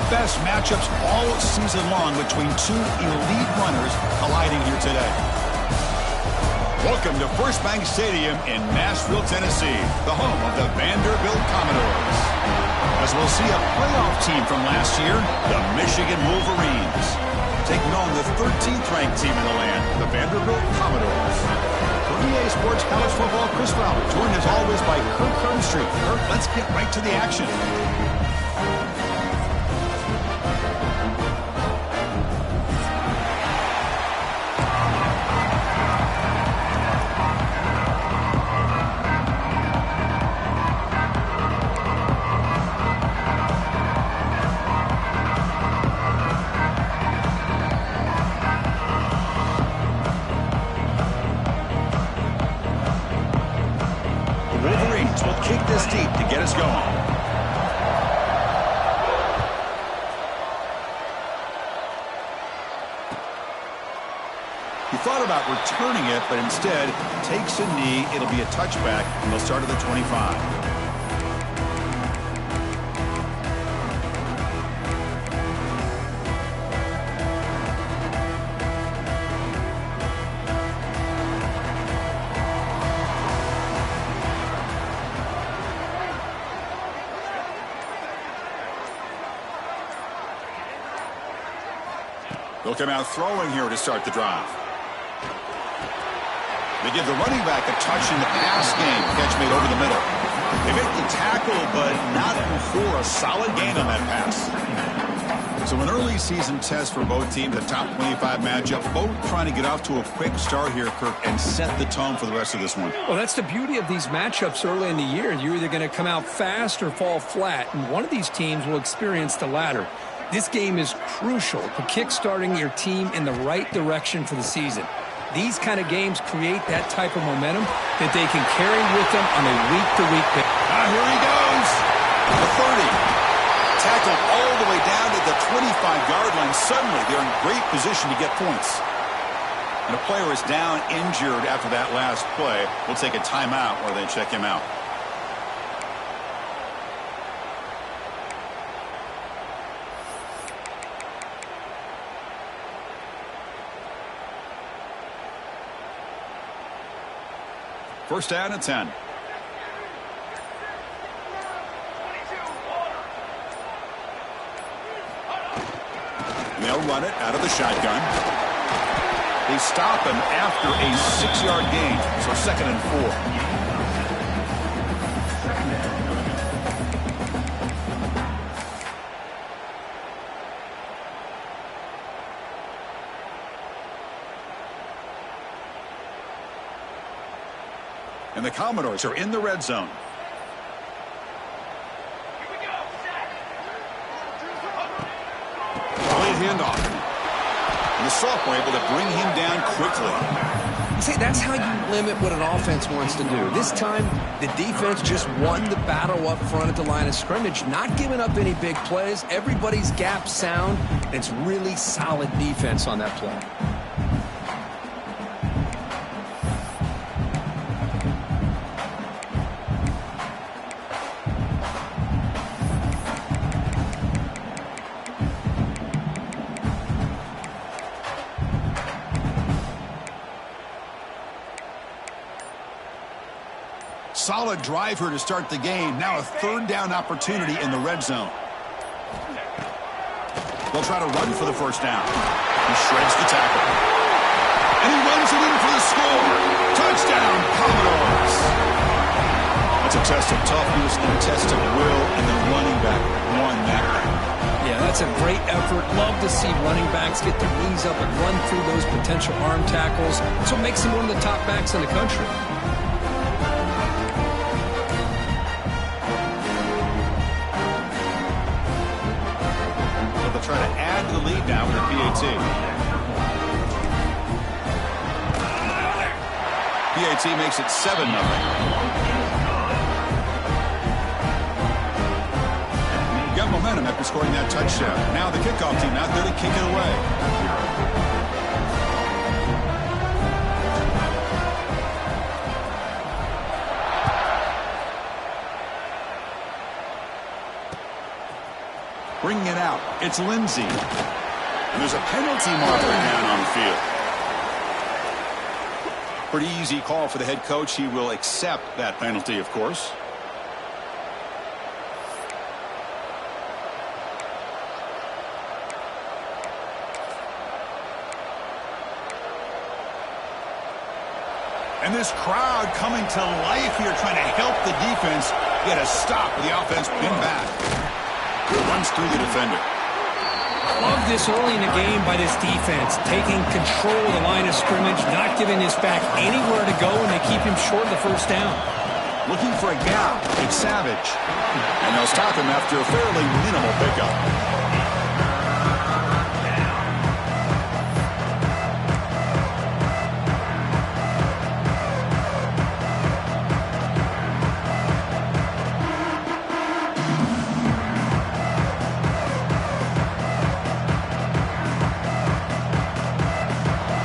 best matchups all season long between two elite runners colliding here today. Welcome to First Bank Stadium in Nashville, Tennessee, the home of the Vanderbilt Commodores. As we'll see a playoff team from last year, the Michigan Wolverines, taking on the 13th ranked team in the land, the Vanderbilt Commodores. For EA Sports College Football, Chris Fowler, joined as always by Kirk Herbstreit. Kirk, let's get right to the action. Kick this deep to get us going. He thought about returning it, but instead takes a knee. It'll be a touchback, and they'll start at the 25. They'll come out throwing here to start the drive. They give the running back a touch in the pass game. Catch made over the middle. They make the tackle, but not before a solid gain on that pass. So an early season test for both teams, a top 25 matchup. Both trying to get off to a quick start here, Kirk, and set the tone for the rest of this one. Well, that's the beauty of these matchups early in the year. You're either going to come out fast or fall flat, and one of these teams will experience the latter. This game is crucial to kick-starting your team in the right direction for the season. These kind of games create that type of momentum that they can carry with them on a week-to-week basis. Here he goes. The 30. Tackled all the way down to the 25-yard line. Suddenly, they're in great position to get points. And a player is down injured after that last play. We'll take a timeout while they check him out. First down and 10. And they'll run it out of the shotgun. They stop him after a 6-yard gain, so 2nd and 4. And the Commodores are in the red zone. Early handoff. And the sophomore able to bring him down quickly. See, that's how you limit what an offense wants to do. This time, the defense just won the battle up front at the line of scrimmage, not giving up any big plays. Everybody's gap sound. It's really solid defense on that play. Solid drive here to start the game. Now a 3rd down opportunity in the red zone. They'll try to run for the first down. He shreds the tackle. And he runs it in for the score. Touchdown, Commodores. That's a test of toughness and a test of will, and the running back won that battle. Yeah, that's a great effort. Love to see running backs get their knees up and run through those potential arm tackles. That's what makes him one of the top backs in the country. Try to add to the lead now with a PAT. PAT makes it 7-0. Got momentum after scoring that touchdown. Now the kickoff team out there to kick it away. Bringing it out. It's Lindsay. And there's a penalty marker down on the field. Pretty easy call for the head coach. He will accept that penalty, of course. And this crowd coming to life here, trying to help the defense get a stop with the offense pinned back. Runs through the defender. Love this early in the game by this defense, taking control of the line of scrimmage, not giving this back anywhere to go, and they keep him short of the first down. Looking for a gap. It's Savage. And they'll stop him after a fairly minimal pickup.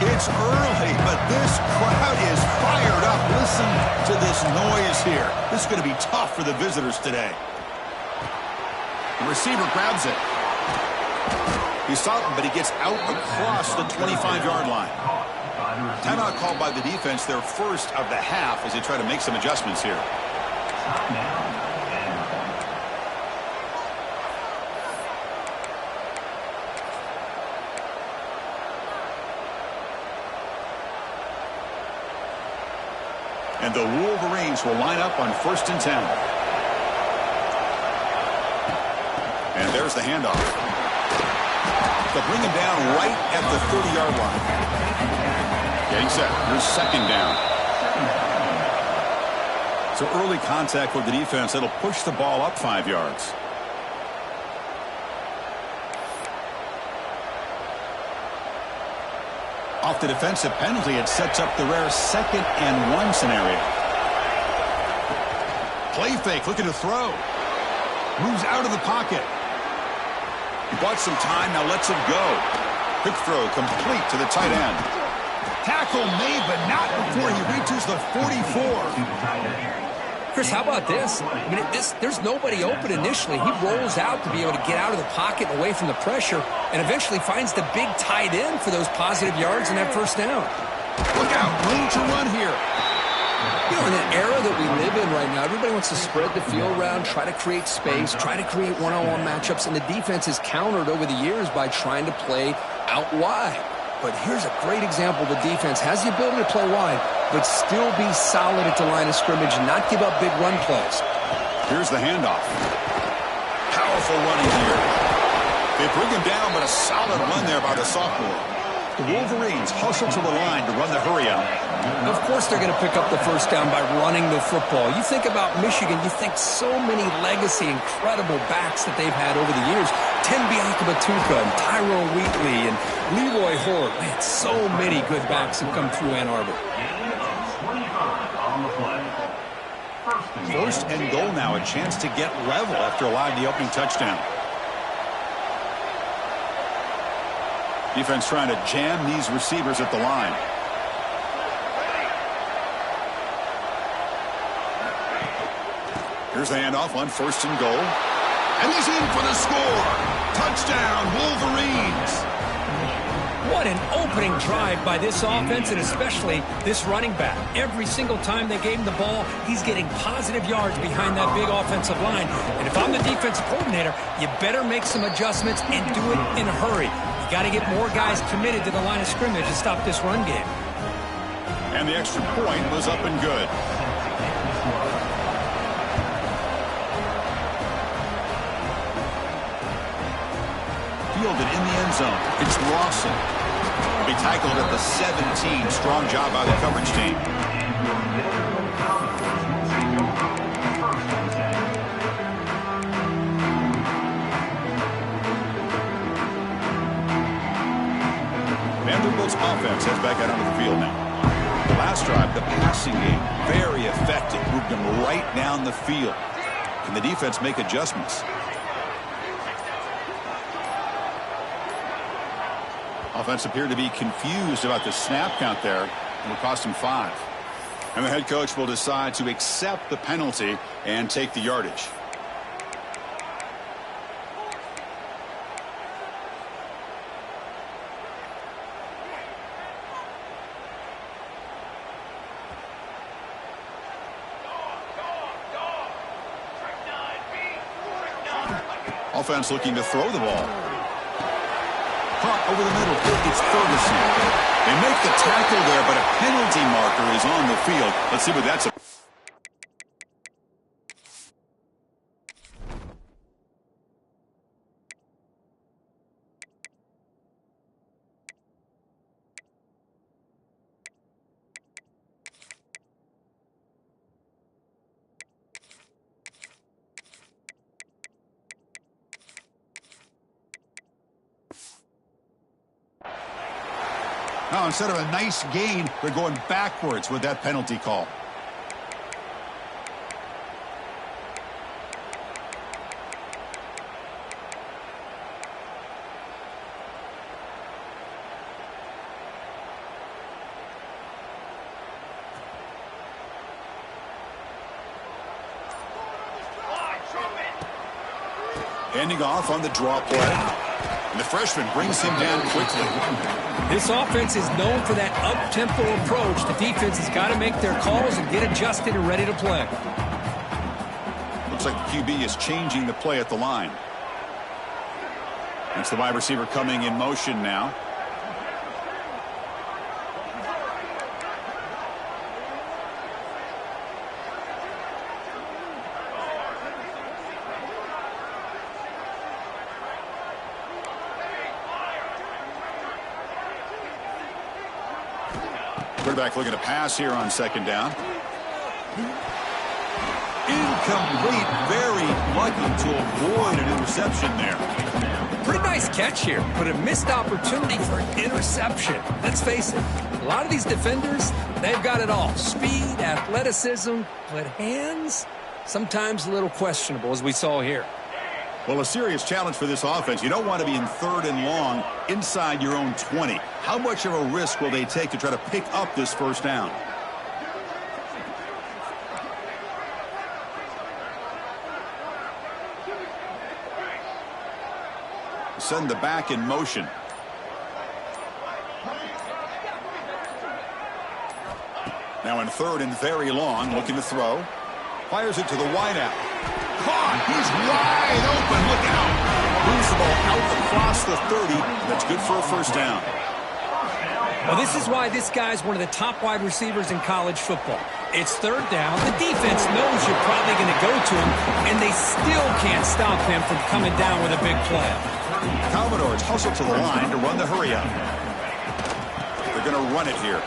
It's early, but this crowd is fired up. Listen to this noise here. This is going to be tough for the visitors today. The receiver grabs it. He's stopped, but he gets out across the 25-yard line. Timeout called by the defense, their first of the half, as they try to make some adjustments here. And the Wolverines will line up on 1st and 10. And there's the handoff. They'll bring him down right at the 30-yard line. Getting set. Here's 2nd down. So early contact with the defense. It'll push the ball up 5 yards. Off the defensive penalty, it sets up the rare 2nd and 1 scenario. Play fake, looking to throw. Moves out of the pocket. He bought some time, now lets it go. Quick throw, complete to the tight end. Tackle made, but not before he reaches the 44. Chris, how about this? I mean, there's nobody open initially. He rolls out to be able to get out of the pocket and away from the pressure, and eventually finds the big tight end for those positive yards in that 1st down. Look out, room to run here. You know, in an era that we live in right now, everybody wants to spread the field around, try to create space, try to create one-on-one matchups, and the defense has countered over the years by trying to play out wide. But here's a great example. The defense has the ability to play wide, but still be solid at the line of scrimmage and not give up big run plays. Here's the handoff. Powerful running here. They bring him down, but a solid run there by the sophomore. The Wolverines hustle to the line to run the hurry up. Of course they're going to pick up the 1st down by running the football. You think about Michigan, you think so many legacy, incredible backs that they've had over the years. Tim Biakabatuka and Tyrone Wheatley and Leroy Hort. Man, so many good backs have come through Ann Arbor. 1st and goal now, a chance to get level after allowing the opening touchdown. Defense trying to jam these receivers at the line. Here's the handoff on 1st and goal. And he's in for the score. Touchdown, Wolverines. What an opening drive by this offense, and especially this running back. Every single time they gave him the ball, he's getting positive yards behind that big offensive line. And if I'm the defensive coordinator, you better make some adjustments and do it in a hurry. You got to get more guys committed to the line of scrimmage to stop this run game. And the extra point was up and good. Fielded in the end zone. It's Lawson. He'll be tackled at the 17. Strong job by the coverage team. Vanderbilt's offense heads back out onto the field now. Last drive, the passing game, very effective. Moved them right down the field. Can the defense make adjustments? Offense appeared to be confused about the snap count there. It will cost him 5. And the head coach will decide to accept the penalty and take the yardage. offense looking to throw the ball. Caught over the middle. It's Ferguson. They make the tackle there, but a penalty marker is on the field. Let's see what that's about. Now, instead of a nice gain, they're going backwards with that penalty call. Handing off on the draw play. And the freshman brings him down quickly. This offense is known for that up-tempo approach. The defense has got to make their calls and get adjusted and ready to play. Looks like the QB is changing the play at the line. That's the wide receiver coming in motion now. Quarterback looking to pass here on second down. Incomplete. Very lucky to avoid an interception there. Pretty nice catch here, but a missed opportunity for an interception. Let's face it, a lot of these defenders, they've got it all. Speed, athleticism, but hands, sometimes a little questionable, as we saw here. Well, a serious challenge for this offense. You don't want to be in 3rd and long inside your own 20. How much of a risk will they take to try to pick up this first down? Send the back in motion. Now in 3rd and very long, looking to throw. Fires it to the wideout. Caught. He's wide open. Look out. Moves the ball out across the 30. That's good for a first down. Well, this is why this guy's one of the top wide receivers in college football. It's 3rd down. The defense knows you're probably going to go to him, and they still can't stop him from coming down with a big play. Commodores hustle to the line to run the hurry up. They're going to run it here.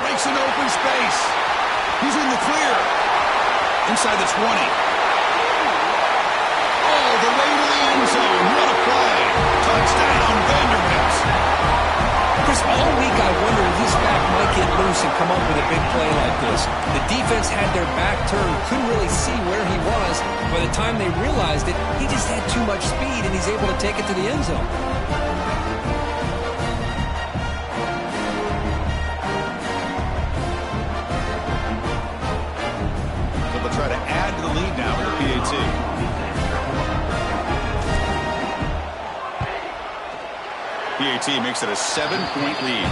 Breaks an open space. He's in the clear. Inside the 20. All the way to the end zone. What a play. Touchdown, Vanderbilt. Chris, all week I wondered if this back might get loose and come up with a big play like this. The defense had their back turned, couldn't really see where he was. By the time they realized it, he just had too much speed, and he's able to take it to the end zone. So they'll try to add to the lead now with the PAT. PAT makes it a 7-point lead.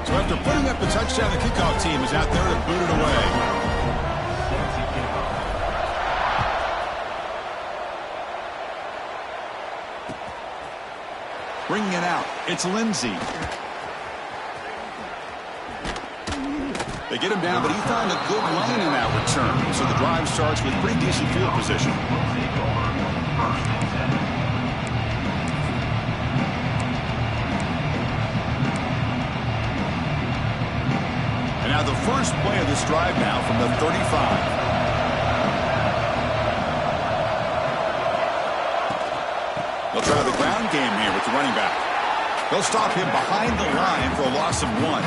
So after putting up the touchdown, the kickoff team is out there to boot it away. Bringing it out, it's Lindsey. They get him down, but he found a good lane in that return. So the drive starts with pretty decent field position. And now the first play of this drive now from the 35. They'll try the ground game here with the running back. They'll stop him behind the line for a loss of 1.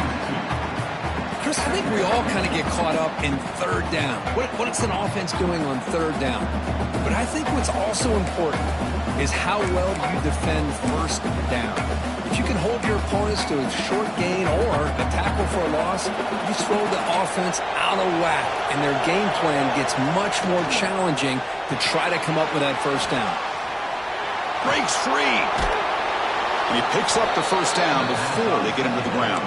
Chris, I think we all kind of get caught up in 3rd down. What's an offense doing on 3rd down? But I think what's also important is how well you defend 1st down. If you can hold your opponents to a short gain or a tackle for a loss, you throw the offense out of whack, and their game plan gets much more challenging to try to come up with that first down. Breaks free. And he picks up the first down before they get him to the ground.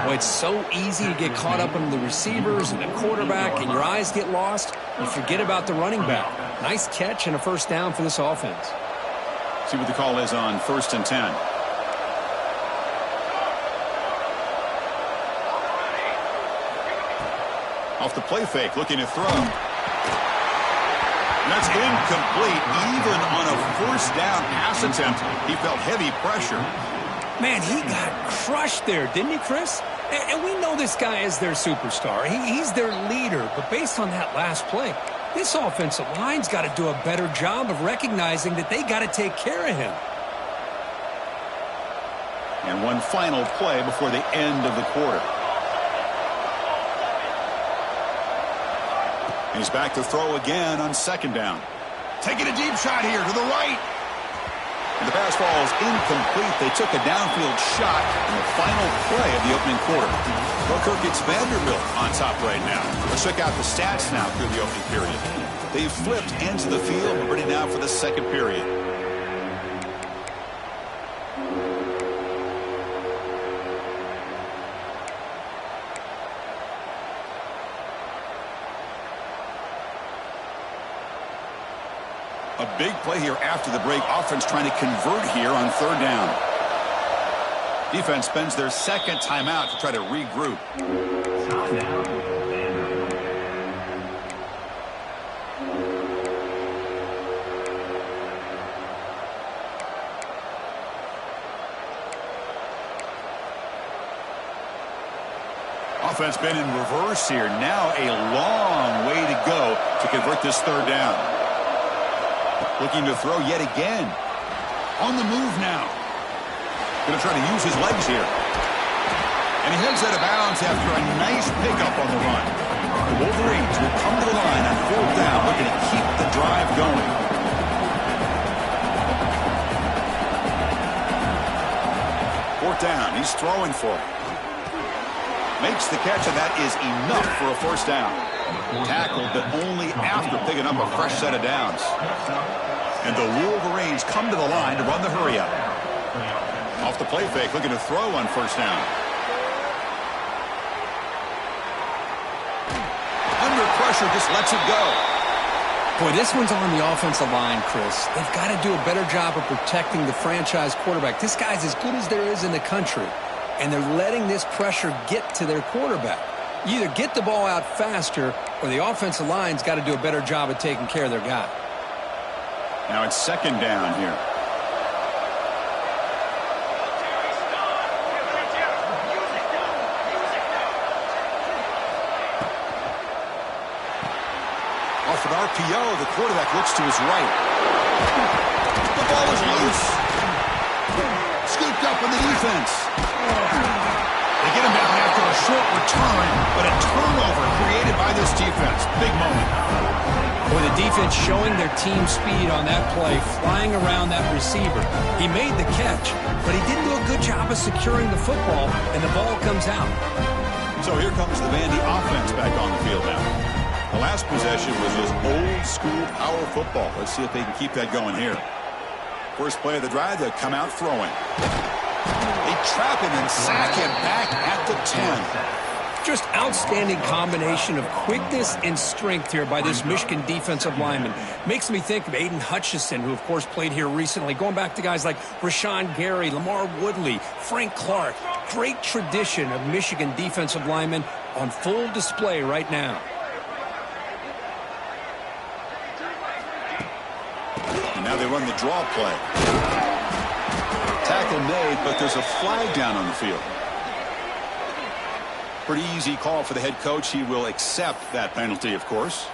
Well, it's so easy to get caught up on the receivers and the quarterback, and your eyes get lost. You forget about the running back. Nice catch and a first down for this offense. See what the call is on 1st and 10. Off the play fake, looking to throw. And that's incomplete. Even on a first down pass attempt, he felt heavy pressure. Man, he got crushed there, didn't he, Chris? And we know this guy is their superstar. He's their leader. But based on that last play, this offensive line's got to do a better job of recognizing that they got to take care of him. And one final play before the end of the quarter. He's back to throw again on 2nd down. Taking a deep shot here to the right. And the pass falls incomplete. They took a downfield shot in the final play of the opening quarter. Well, Kirk, it's Vanderbilt on top right now. Let's check out the stats now through the opening period. They've flipped into the field, ready now for the second period. A big play here after the break. Offense trying to convert here on 3rd down. Defense spends their second timeout to try to regroup. Offense been in reverse here. Now a long way to go to convert this 3rd down. Looking to throw yet again. On the move now. Going to try to use his legs here. And he heads out of bounds after a nice pickup on the run. The Wolverines will come to the line on 4th down, looking to keep the drive going. 4th down. He's throwing for it. Makes the catch, and that is enough for a 1st down. Tackled, but only after picking up a fresh set of downs. And the Wolverines come to the line to run the hurry-up. Off the play fake, looking to throw on 1st down. Under pressure, just lets it go. Boy, this one's on the offensive line, Chris. They've got to do a better job of protecting the franchise quarterback. This guy's as good as there is in the country, and they're letting this pressure get to their quarterback. You either get the ball out faster, or the offensive line's got to do a better job of taking care of their guy. Now it's 2nd down here. Off an RPO, the quarterback looks to his right. The ball is loose. Scooped up in the defense. They get him down after a short return, but a turnover created by this defense. Big moment. Boy, the defense showing their team speed on that play, flying around that receiver. He made the catch, but he didn't do a good job of securing the football, and the ball comes out. So here comes the Vandy offense back on the field now. The last possession was just old-school power football. Let's see if they can keep that going here. First play of the drive, they'll come out throwing. They trap him and sack him back at the 10. Just outstanding combination of quickness and strength here by this Michigan defensive lineman. Makes me think of Aiden Hutchinson, who, of course, played here recently. Going back to guys like Rashawn Gary, Lamar Woodley, Frank Clark. Great tradition of Michigan defensive linemen on full display right now. And now they run the draw play. Tackle made, but there's a flag down on the field. Pretty easy call for the head coach. He will accept that penalty, of course.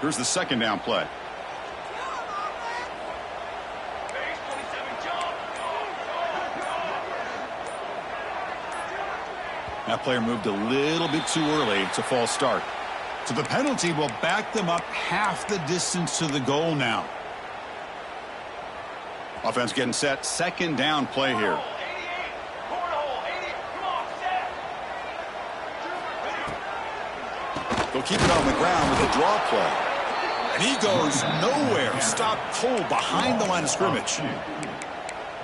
Here's the 2nd down play. That player moved a little bit too early. It's a false start. So the penalty will back them up half the distance to the goal now. Offense getting set. 2nd down play here. They'll keep it on the ground with a draw play. And he goes nowhere. Stopped cold behind the line of scrimmage.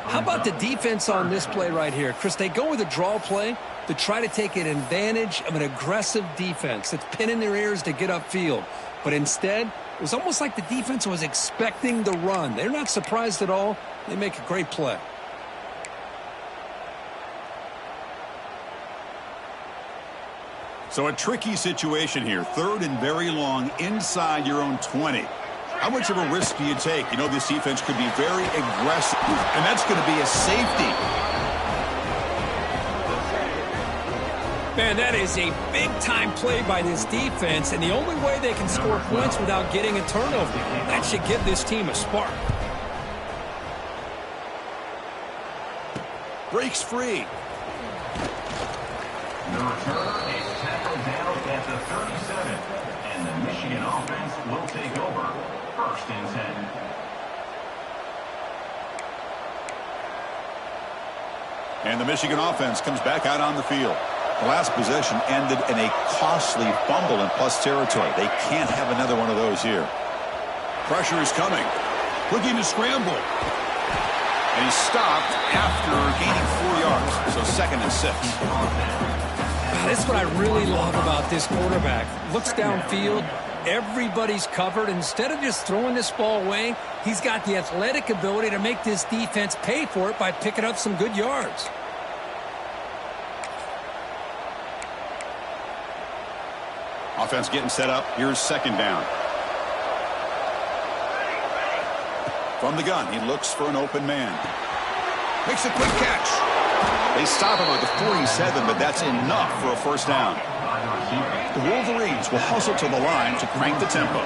How about the defense on this play right here? Chris, they go with a draw play to try to take an advantage of an aggressive defense that's pinning their ears to get upfield. But instead, it was almost like the defense was expecting the run. They're not surprised at all. They make a great play. So a tricky situation here. 3rd and very long inside your own 20. How much of a risk do you take? You know this defense could be very aggressive, and that's going to be a safety. Man, that is a big-time play by this defense, and the only way they can score points without getting a turnover. That should give this team a spark. Breaks free. The returner is tackled down at the 37, and the Michigan offense will take over. 1st and 10. And the Michigan offense comes back out on the field. The last possession ended in a costly fumble in plus territory. They can't have another one of those here. Pressure is coming. Looking to scramble. And he's stopped after gaining 4 yards. So 2nd and 6. That's what I really love about this quarterback. Looks downfield. Everybody's covered. Instead of just throwing this ball away, he's got the athletic ability to make this defense pay for it by picking up some good yards. Offense getting set up. Here's 2nd down. From the gun, he looks for an open man. Makes a quick catch. They stop him at the 47, but that's enough for a 1st down. The Wolverines will hustle to the line to crank the tempo.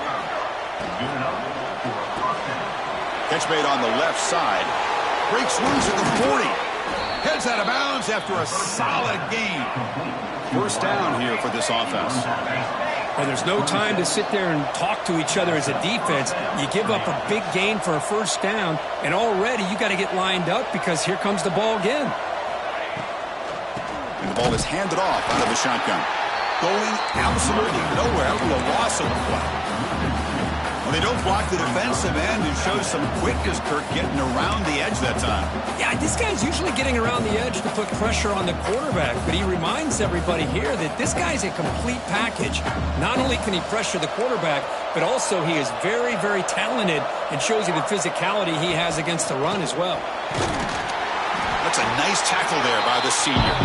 Catch made on the left side. Breaks loose at the 40. Heads out of bounds after a solid gain. 1st down here for this offense. And there's no time to sit there and talk to each other as a defense. You give up a big gain for a 1st down, and already you got to get lined up because here comes the ball again. And the ball is handed off out of the shotgun. Going absolutely nowhere to a loss of the play. Well, they don't block the defensive end and show some quickness, Kirk, getting around the edge that time. Yeah, this guy's usually getting around the edge to put pressure on the quarterback, but he reminds everybody here that this guy's a complete package. Not only can he pressure the quarterback, but also he is very, very talented and shows you the physicality he has against the run as well. That's a nice tackle there by the senior.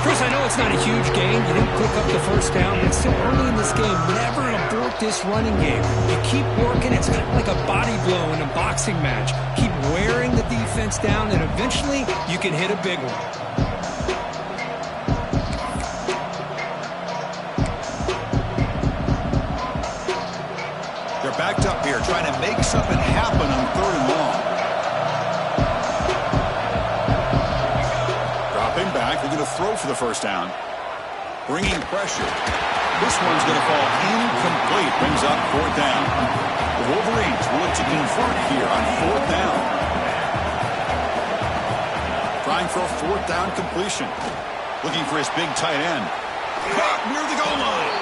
Chris, I know it's not a huge gain. You didn't pick up the 1st down, but still early in this game, never abort this running game. You keep working. It's kind of like a body blow in a boxing match. Keep wearing the defense down, and eventually you can hit a big one. They're backed up here, trying to make something happen on 3rd and long. Dropping back, they're going to throw for the 1st down. Bringing pressure. This one's going to fall incomplete. Brings up 4th down. The Wolverines will look to convert here on 4th down. Trying for a 4th down completion. Looking for his big tight end. Caught near the goal line.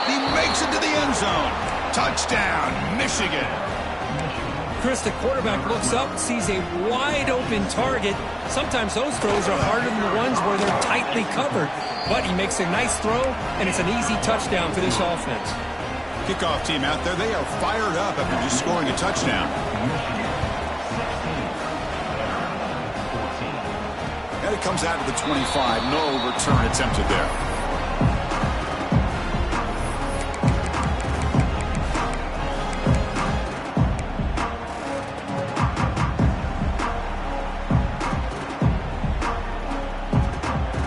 He makes it to the end zone. Touchdown, Michigan. Chris, the quarterback looks up, sees a wide-open target. Sometimes those throws are harder than the ones where they're tightly covered. But he makes a nice throw, and it's an easy touchdown for this offense. Kickoff team out there, they are fired up after just scoring a touchdown. And it comes out to the 25. No return attempted there.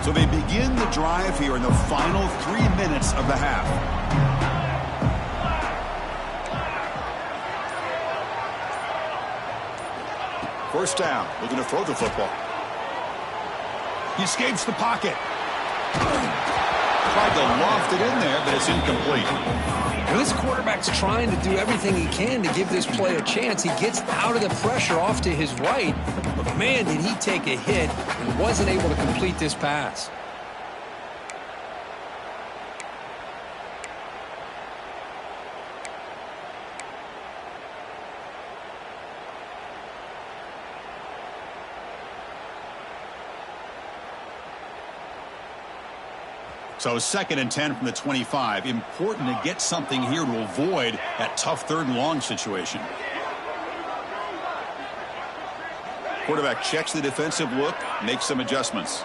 So they begin the drive here in the final 3 minutes of the half. First down, looking to throw the football. He escapes the pocket. Tried to loft it in there, but it's incomplete. Well, this quarterback's trying to do everything he can to give this play a chance. He gets out of the pressure off to his right, but man, did he take a hit and wasn't able to complete this pass. So 2nd and 10 from the 25. Important to get something here to avoid that tough 3rd and long situation. Quarterback checks the defensive look, makes some adjustments.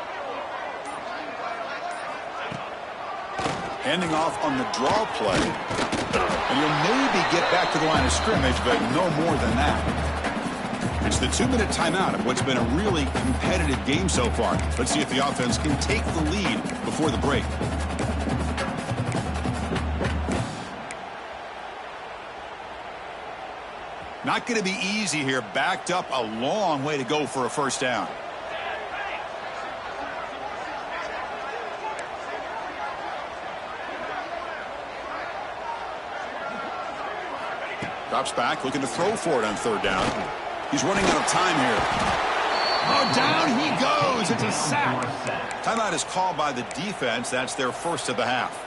Handing off on the draw play. And you'll maybe get back to the line of scrimmage, but no more than that. It's the 2-minute timeout of what's been a really competitive game so far. Let's see if the offense can take the lead before the break. Not going to be easy here. Backed up a long way to go for a 1st down. Drops back, looking to throw for it on 3rd down. He's running out of time here. Oh, down he goes. It's a sack. Timeout is called by the defense. That's their 1st of the half.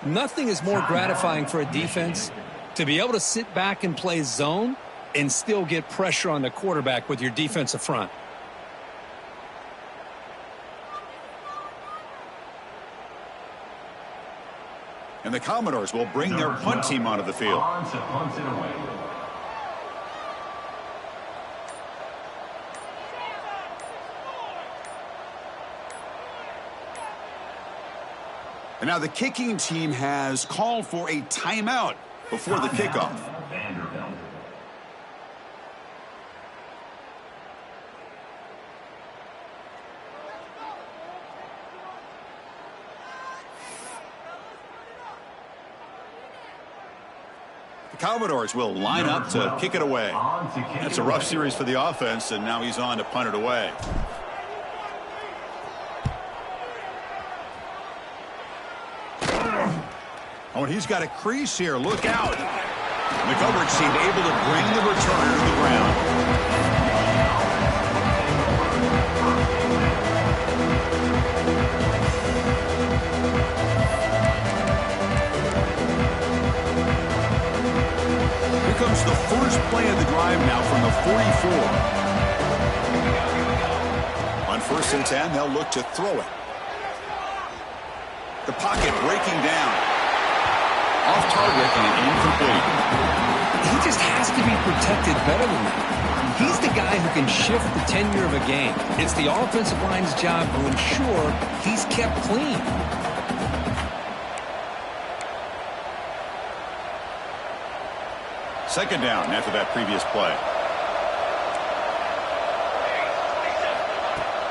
Nothing is more gratifying for a defense to be able to sit back and play zone and still get pressure on the quarterback with your defensive front. And the Commodores will bring their punt team onto the field. And now the kicking team has called for a timeout before the kickoff. The Commodores will line up to kick it away. That's a rough series for the offense, and now he's on to punt it away. Oh, and he's got a crease here. Look out. The coverage seemed able to bring the returner to the ground. Here comes the first play of the drive now from the 44. On 1st and 10, they'll look to throw it. The pocket breaking down. Off target and incomplete. He just has to be protected better than that. He's the guy who can shift the tenure of a game. It's the offensive line's job to ensure he's kept clean. Second down after that previous play.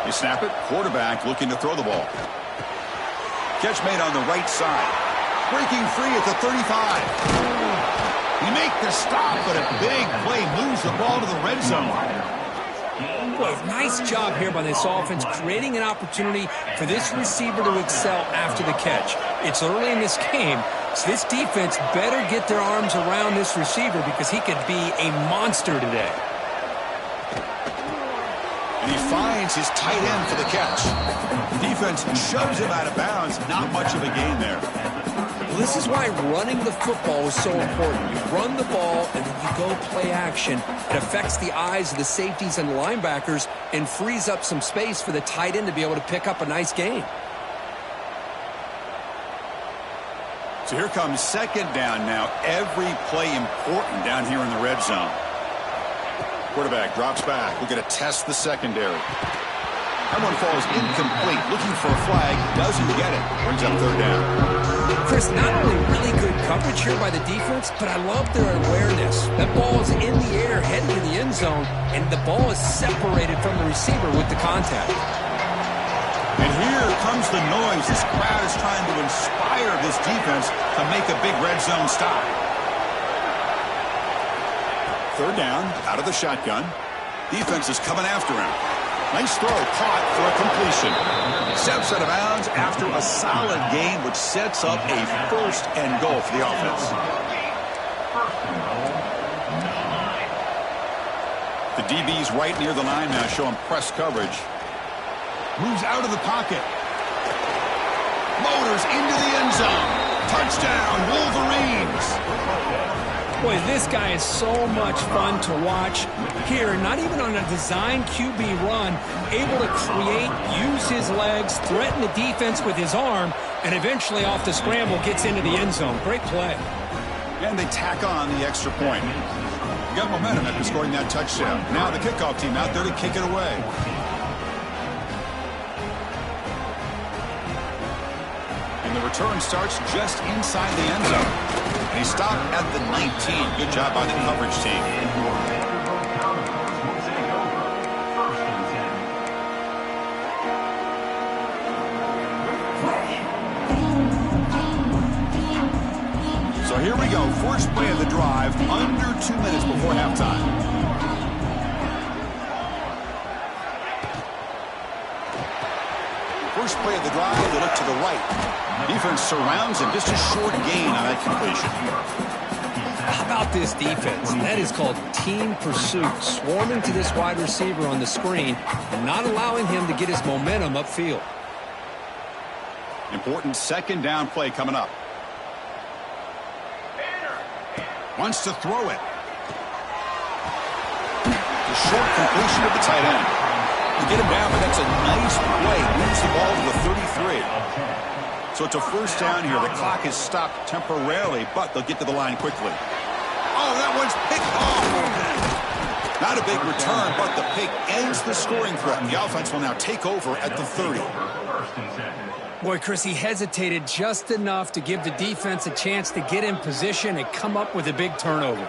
They snap it. Quarterback looking to throw the ball. Catch made on the right side. Breaking free at the 35. He make the stop, but a big play moves the ball to the red zone. Boy, nice job here by this offense, creating an opportunity for this receiver to excel after the catch. It's early in this game, so this defense better get their arms around this receiver because he could be a monster today. And he finds his tight end for the catch. The defense shoves him out of bounds. Not much of a gain there. Well, this is why running the football is so important. You run the ball, and then you go play action. It affects the eyes of the safeties and the linebackers and frees up some space for the tight end to be able to pick up a nice gain. So here comes second down now. Every play important down here in the red zone. Quarterback drops back. We're going to test the secondary. That one falls incomplete. Looking for a flag. Doesn't get it. Brings up third down. Chris, not only really good coverage here by the defense, but I love their awareness. That ball is in the air, heading to the end zone, and the ball is separated from the receiver with the contact. And here comes the noise. This crowd is trying to inspire this defense to make a big red zone stop. Third down, out of the shotgun. Defense is coming after him. Nice throw, caught for a completion. Steps out of bounds after a solid gain, which sets up a first and goal for the offense. The DB's right near the line now, showing press coverage. Moves out of the pocket. Motors into the end zone. Touchdown, Wolverines. Boy, this guy is so much fun to watch. Here, not even on a design QB run, able to create, use his legs, threaten the defense with his arm, and eventually off the scramble gets into the end zone. Great play. And they tack on the extra point. You got momentum after scoring that touchdown. Now the kickoff team out there to kick it away. And the return starts just inside the end zone. And he stopped at the 19. Good job by the coverage team. So here we go. First play of the drive, under 2 minutes before halftime. First play of the drive, they look to the right. Defense surrounds him. Just a short gain on that completion. How about this defense? That is called team pursuit. Swarming to this wide receiver on the screen and not allowing him to get his momentum upfield. Important second down play coming up. Wants to throw it. The short completion of the tight end. To get him down, but that's a nice play. Moves the ball to the 33. So it's a first down here. The clock is stopped temporarily, but they'll get to the line quickly. Oh, that one's picked off. Not a big return, but the pick ends the scoring threat. The offense will now take over at the 30. Boy, Chris, he hesitated just enough to give the defense a chance to get in position and come up with a big turnover.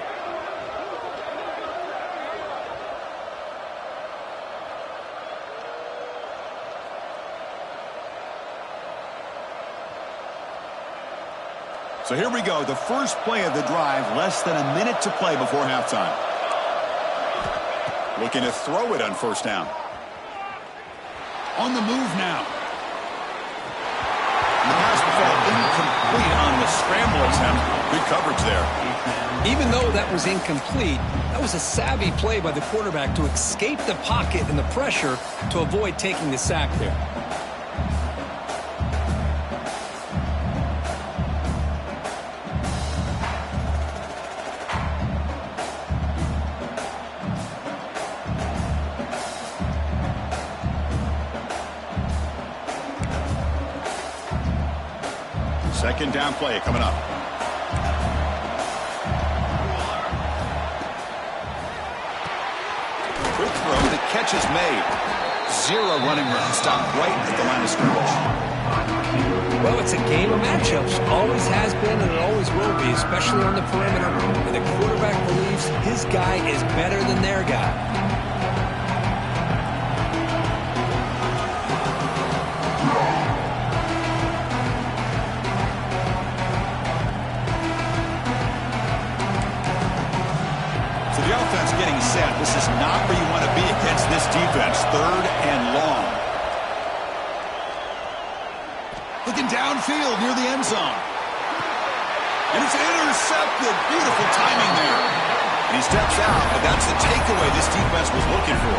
So here we go, the first play of the drive, less than a minute to play before halftime. Looking to throw it on first down. On the move now. The pass ball incomplete on the scramble attempt. Good coverage there. Even though that was incomplete, that was a savvy play by the quarterback to escape the pocket and the pressure to avoid taking the sack there. Second down play coming up. Quick throw, the catch is made. Zero running room, stopped right at the line of scrimmage. Well, it's a game of matchups. Always has been and it always will be, especially on the perimeter. And the quarterback believes his guy is better than their guy. Getting set. This is not where you want to be against this defense. Third and long. Looking downfield near the end zone. And it's intercepted. Beautiful timing there. And he steps out, but that's the takeaway this defense was looking for.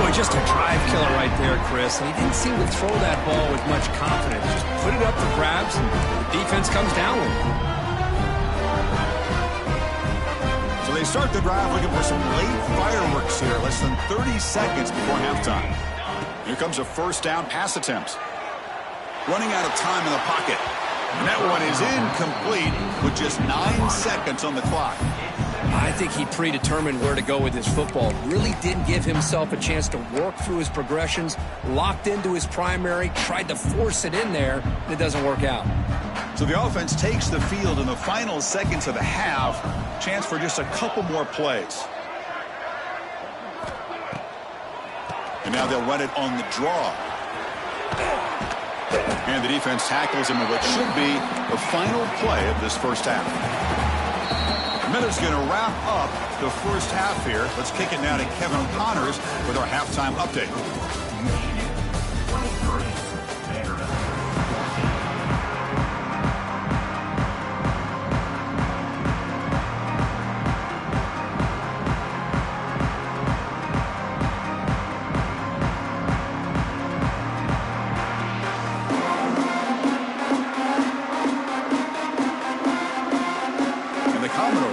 Boy, just a drive killer right there, Chris. And he didn't seem to throw that ball with much confidence. Just put it up for grabs, and the defense comes down with it. They start the drive looking for some late fireworks here. Less than 30 seconds before halftime. Here comes a first down pass attempt. Running out of time in the pocket. And that one is incomplete with just 9 seconds on the clock. I think he predetermined where to go with his football. Really didn't give himself a chance to work through his progressions. Locked into his primary. Tried to force it in there. And it doesn't work out. So the offense takes the field in the final seconds of the half. Chance for just a couple more plays. And now they'll run it on the draw. And the defense tackles him in what should be the final play of this first half. Miller's going to wrap up the first half here. Let's kick it now to Kevin Connors with our halftime update. Michigan 23, Vanderbilt 14.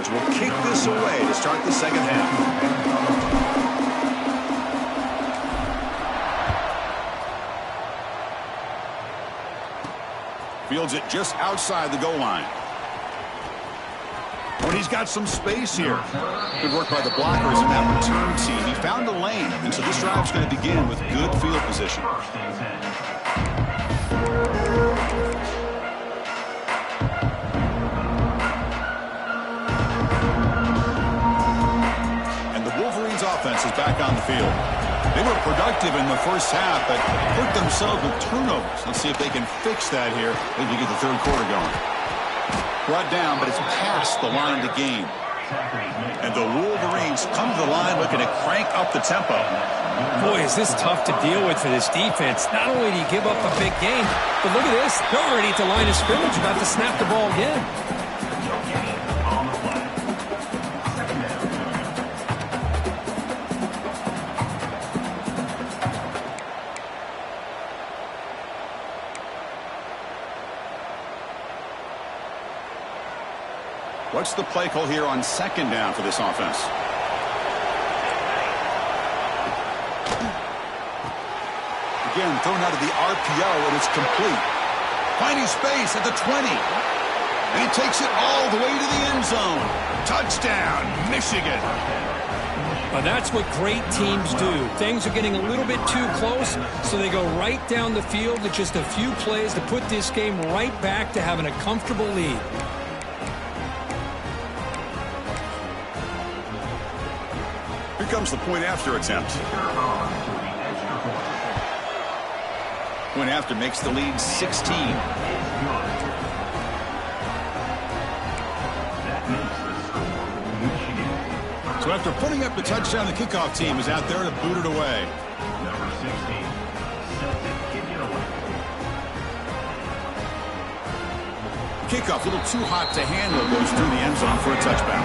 Will kick this away to start the second half. Fields it just outside the goal line. When he's got some space here. Good work by the blockers in that return team. He found a lane, and so this drive's going to begin with good field position. First and 10. Offense is back on the field. They were productive in the first half, but hurt themselves with turnovers. Let's see if they can fix that here as we get the third quarter going. Brought down, but it's past the line to gain. And the Wolverines come to the line looking to crank up the tempo. Boy, is this tough to deal with for this defense. Not only do you give up a big game, but look at this. They're already at the line of scrimmage, about to snap the ball again. What's the play call here on second down for this offense? Again, thrown out of the RPO, and it's complete. Finding space at the 20. And he takes it all the way to the end zone. Touchdown, Michigan. Well, that's what great teams do. Things are getting a little bit too close, so they go right down the field with just a few plays to put this game right back to having a comfortable lead. Here comes the point after attempt. Point after makes the lead 16. So after putting up the touchdown, the kickoff team is out there to boot it away. Number 16, set to kick it away. Kickoff, a little too hot to handle, goes through the end zone for a touchback.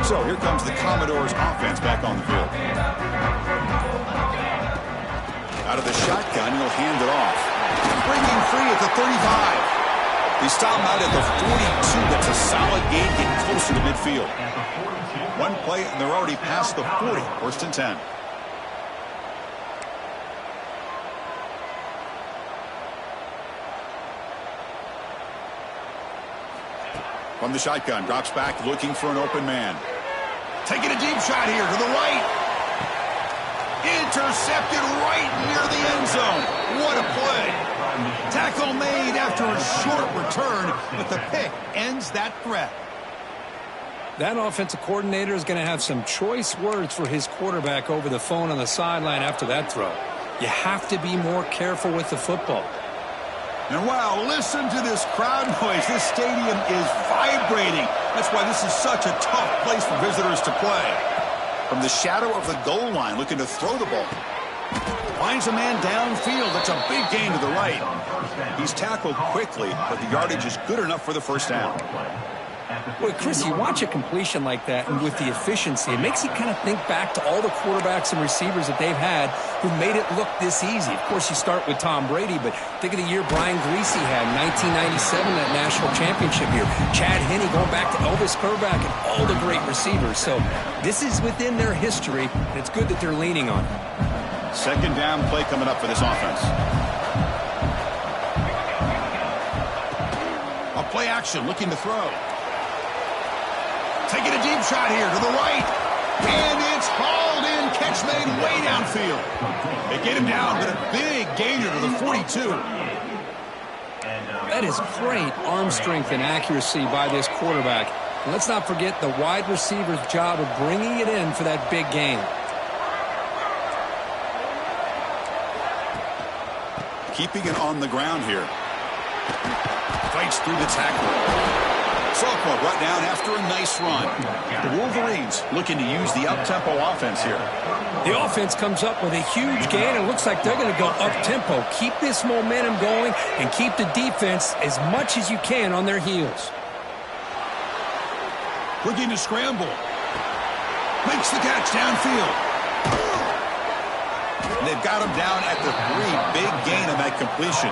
So here comes the Commodores offense back on the field. Out of the shotgun, he'll hand it off. Breaking free at the 35. He stopped out at the 42. That's a solid gain, getting closer to midfield. One play, and they're already past the 40. First and 10. From the shotgun, drops back, looking for an open man. Taking a deep shot here to the right. Intercepted right near the end zone. What a play. Tackle made after a short return, but the pick ends that threat. That offensive coordinator is going to have some choice words for his quarterback over the phone on the sideline after that throw. You have to be more careful with the football. And wow, listen to this crowd noise. This stadium is vibrating. That's why this is such a tough place for visitors to play. From the shadow of the goal line, looking to throw the ball. Finds a man downfield. That's a big gain to the right. He's tackled quickly, but the yardage is good enough for the first down. Boy, Chris, you watch a completion like that, and with the efficiency, it makes you kind of think back to all the quarterbacks and receivers that they've had who made it look this easy. Of course, you start with Tom Brady, but think of the year Brian Greasy had in 1997, that national championship year. Chad Henne going back to Elvis Kerback and all the great receivers. So this is within their history, and it's good that they're leaning on it. Second down play coming up for this offense. A play action, looking to throw. Taking a deep shot here to the right. And it's hauled in. Catch made way downfield. They get him down, but a big gainer to the 42. That is great arm strength and accuracy by this quarterback. And let's not forget the wide receiver's job of bringing it in for that big gain. Keeping it on the ground here. Fights through the tackle. Sophomore brought down after a nice run. The Wolverines looking to use the up-tempo offense here. The offense comes up with a huge gain. It looks like they're going to go up-tempo. Keep this momentum going and keep the defense as much as you can on their heels. Looking to scramble. Makes the catch downfield. And they've got him down at the 3. Big gain on that completion.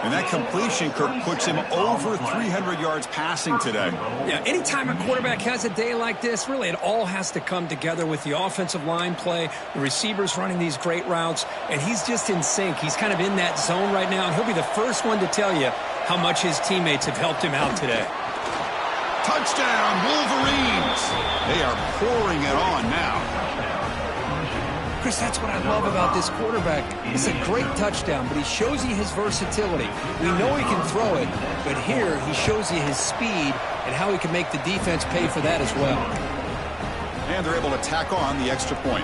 And that completion, Kirk, puts him over 300 yards passing today. Yeah, anytime a quarterback has a day like this, really it all has to come together with the offensive line play, the receivers running these great routes, and he's just in sync. He's kind of in that zone right now, and he'll be the first one to tell you how much his teammates have helped him out today. Touchdown, Wolverines! They are pouring it on now. Chris, that's what I love about this quarterback. It's a great touchdown, but he shows you his versatility. We know he can throw it, but here he shows you his speed and how he can make the defense pay for that as well. And they're able to tack on the extra point.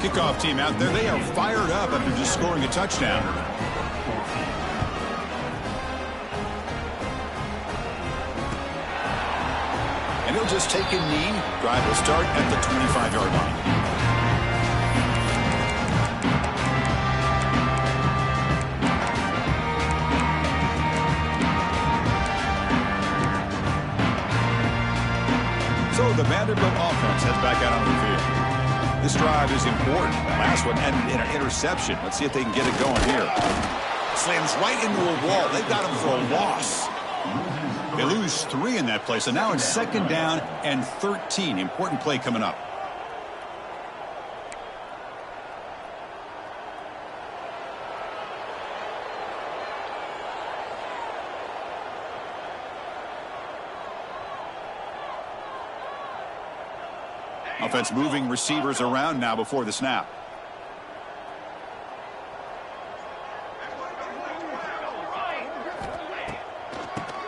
Kickoff team out there, they are fired up after just scoring a touchdown. And he'll just take a knee. Drive will start at the 25-yard line. So the Vanderbilt offense heads back out on the field. This drive is important. The last one ended in an interception. Let's see if they can get it going here. Slams right into a wall. They've got him for a loss. They lose 3 in that play, so now it's 2nd down and 13. Important play coming up. Offense moving receivers around now before the snap.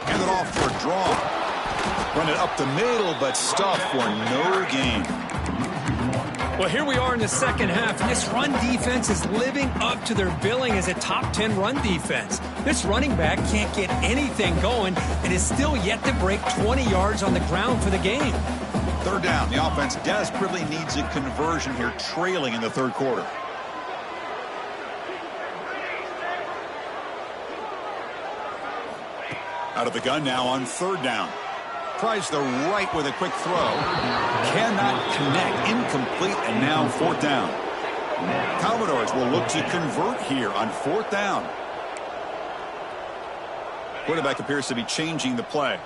Hand it off for a draw. Run it up the middle, but stuffed for no gain. Well, here we are in the second half, and this run defense is living up to their billing as a top 10 run defense. This running back can't get anything going and is still yet to break 20 yards on the ground for the game. 3rd down. The offense desperately needs a conversion here, trailing in the 3rd quarter. Out of the gun now on 3rd down. Tries the right with a quick throw. Cannot connect. Incomplete, and now 4th down. Commodores will look to convert here on 4th down. Quarterback appears to be changing the play.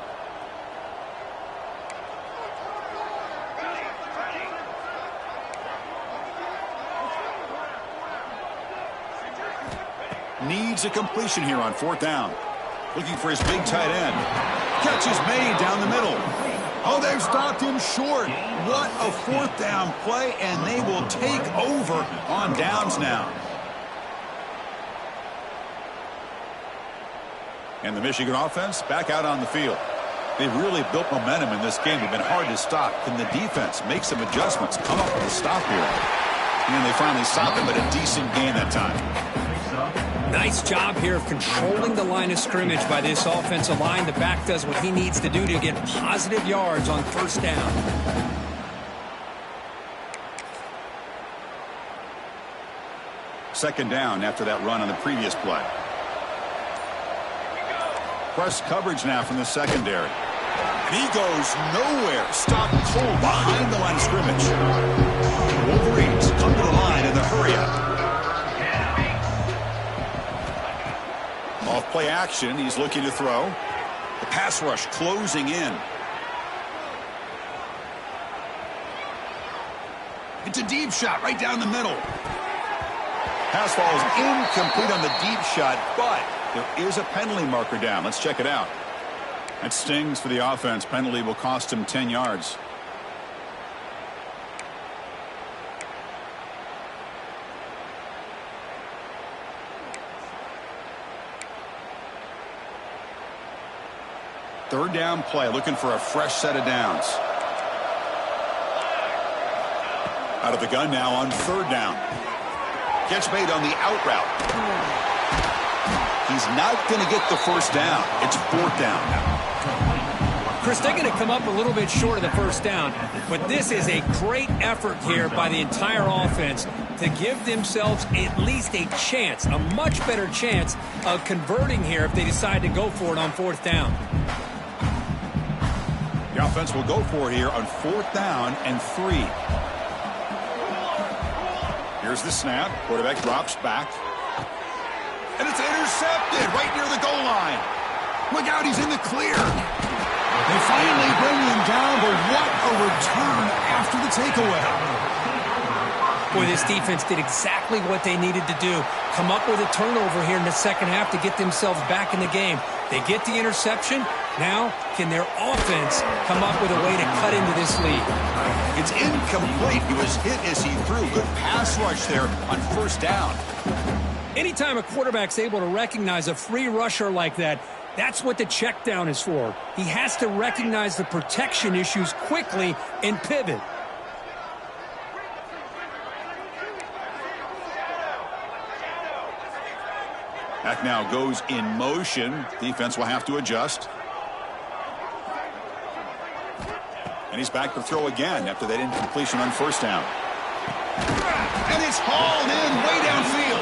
Needs a completion here on 4th down. Looking for his big tight end. Catch is made down the middle. Oh, they've stopped him short. What a 4th down play, and they will take over on downs now. And the Michigan offense back out on the field. They've really built momentum in this game. They've been hard to stop. Can the defense make some adjustments, come up with a stop here? And they finally stopped him, but a decent gain that time. Nice job here of controlling the line of scrimmage by this offensive line. The back does what he needs to do to get positive yards on 1st down. Second down after that run on the previous play. Press coverage now from the secondary. And he goes nowhere. Stop cold behind the line of scrimmage. Wolverines come to the line in the hurry-up. Off play action, he's looking to throw. The pass rush closing in. It's a deep shot right down the middle. Pass ball is incomplete on the deep shot, but there is a penalty marker down. Let's check it out. That stings for the offense. Penalty will cost him 10 yards. Third down play, looking for a fresh set of downs. Out of the gun now on third down. Catch made on the out route. He's not going to get the first down. It's fourth down now. Chris, they're going to come up a little bit short of the first down, but this is a great effort here by the entire offense to give themselves at least a chance, a much better chance of converting here if they decide to go for it on fourth down. The offense will go for it here on fourth down and 3. Here's the snap. Quarterback drops back. And it's intercepted right near the goal line. Look out, he's in the clear. They finally bring him down, but what a return after the takeaway. Boy, this defense did exactly what they needed to do. Come up with a turnover here in the second half to get themselves back in the game. They get the interception. Now, can their offense come up with a way to cut into this lead? It's incomplete. He was hit as he threw. Good pass rush there on first down. Anytime a quarterback's able to recognize a free rusher like that, that's what the check down is for. He has to recognize the protection issues quickly and pivot. Back now goes in motion. Defense will have to adjust. And he's back to throw again after that incompletion on first down. And it's hauled in way downfield.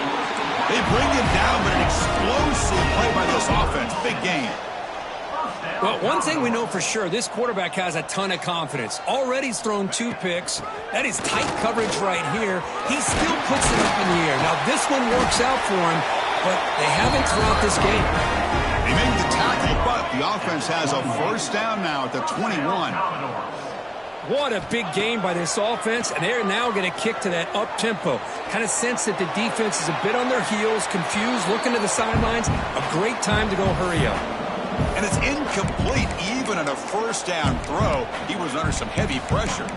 They bring him down, but an explosive play by this offense. Big game. Well, one thing we know for sure, this quarterback has a ton of confidence. Already he's thrown 2 picks. That is tight coverage right here. He still puts it up in the air. Now, this one works out for him, but they haven't throughout this game. He made the tackle, but the offense has a first down now at the 21. What a big game by this offense, and they're now going to kick to that up-tempo. Kind of sense that the defense is a bit on their heels, confused, looking to the sidelines. A great time to go hurry up. And it's incomplete. Even on a first down throw, he was under some heavy pressure.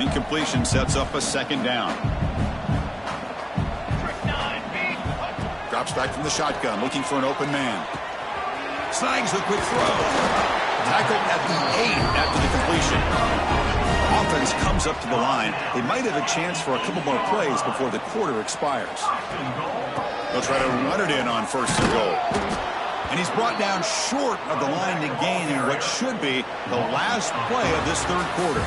Incompletion sets up a second down. Drops back from the shotgun, looking for an open man. Snags the quick throw. Tackled at the 8 after the completion. Offense comes up to the line. They might have a chance for a couple more plays before the quarter expires. They'll try to run it in on first and goal. And he's brought down short of the line to gain in what should be the last play of this third quarter.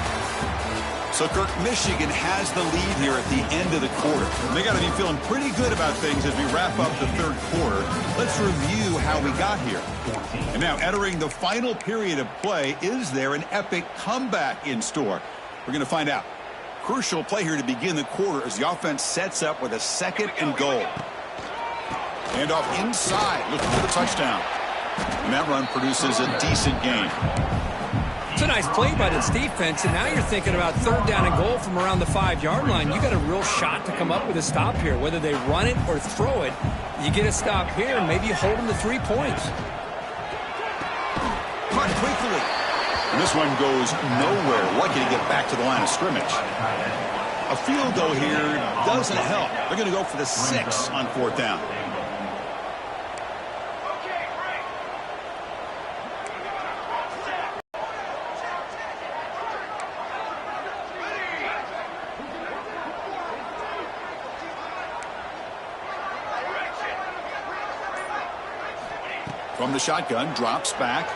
So, Kirk, Michigan has the lead here at the end of the quarter. They got to be feeling pretty good about things as we wrap up the third quarter. Let's review how we got here. And now, entering the final period of play, is there an epic comeback in store? We're going to find out. Crucial play here to begin the quarter as the offense sets up with a second and goal. Handoff inside, looking for the touchdown. And that run produces a decent gain. It's a nice play by this defense, and now you're thinking about third down and goal from around the 5-yard line. You got a real shot to come up with a stop here. Whether they run it or throw it, you get a stop here, and maybe you hold them to 3 points. Cut quickly. And this one goes nowhere. Lucky to get back to the line of scrimmage. A field goal here doesn't help. They're going to go for the 6 on fourth down. From the shotgun, drops back.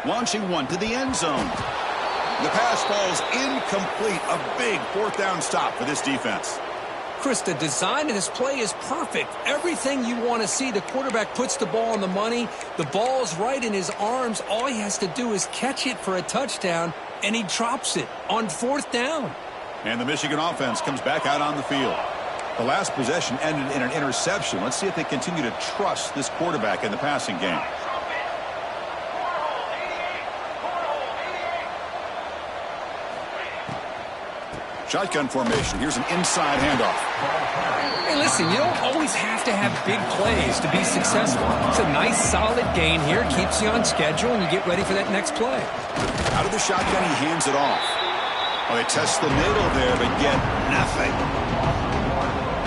Launching one to the end zone. The pass falls incomplete. A big fourth down stop for this defense. Chris, the design of this play is perfect. Everything you want to see. The quarterback puts the ball on the money. The ball's right in his arms. All he has to do is catch it for a touchdown, and he drops it on fourth down. And the Michigan offense comes back out on the field. The last possession ended in an interception. Let's see if they continue to trust this quarterback in the passing game. Shotgun formation. Here's an inside handoff. Hey, listen, you don't always have to have big plays to be successful. It's a nice, solid gain here. Keeps you on schedule, and you get ready for that next play. Out of the shotgun, he hands it off. Well, they test the middle there, but get nothing.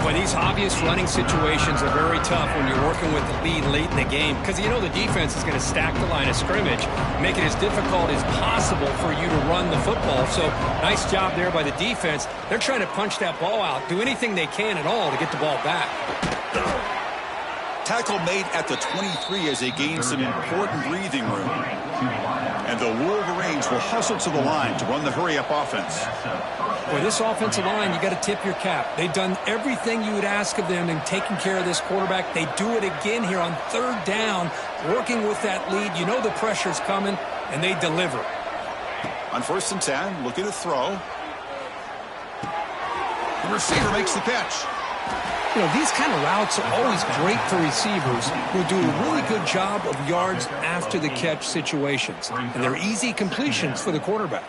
Well, these obvious running situations are very tough when you're working with the lead late in the game because you know the defense is going to stack the line of scrimmage, make it as difficult as possible for you to run the football. So nice job there by the defense. They're trying to punch that ball out, do anything they can at all to get the ball back. Tackle made at the 23 as they gain some important breathing room. And the Wolverines will hustle to the line to run the hurry-up offense. Boy, this offensive line, you got to tip your cap. They've done everything you would ask of them in taking care of this quarterback. They do it again here on third down, working with that lead. You know the pressure's coming, and they deliver. On 1st and 10, looking to throw. The receiver makes the catch. You know, these kind of routes are always great for receivers who do a really good job of yards after the catch situations. And they're easy completions for the quarterback.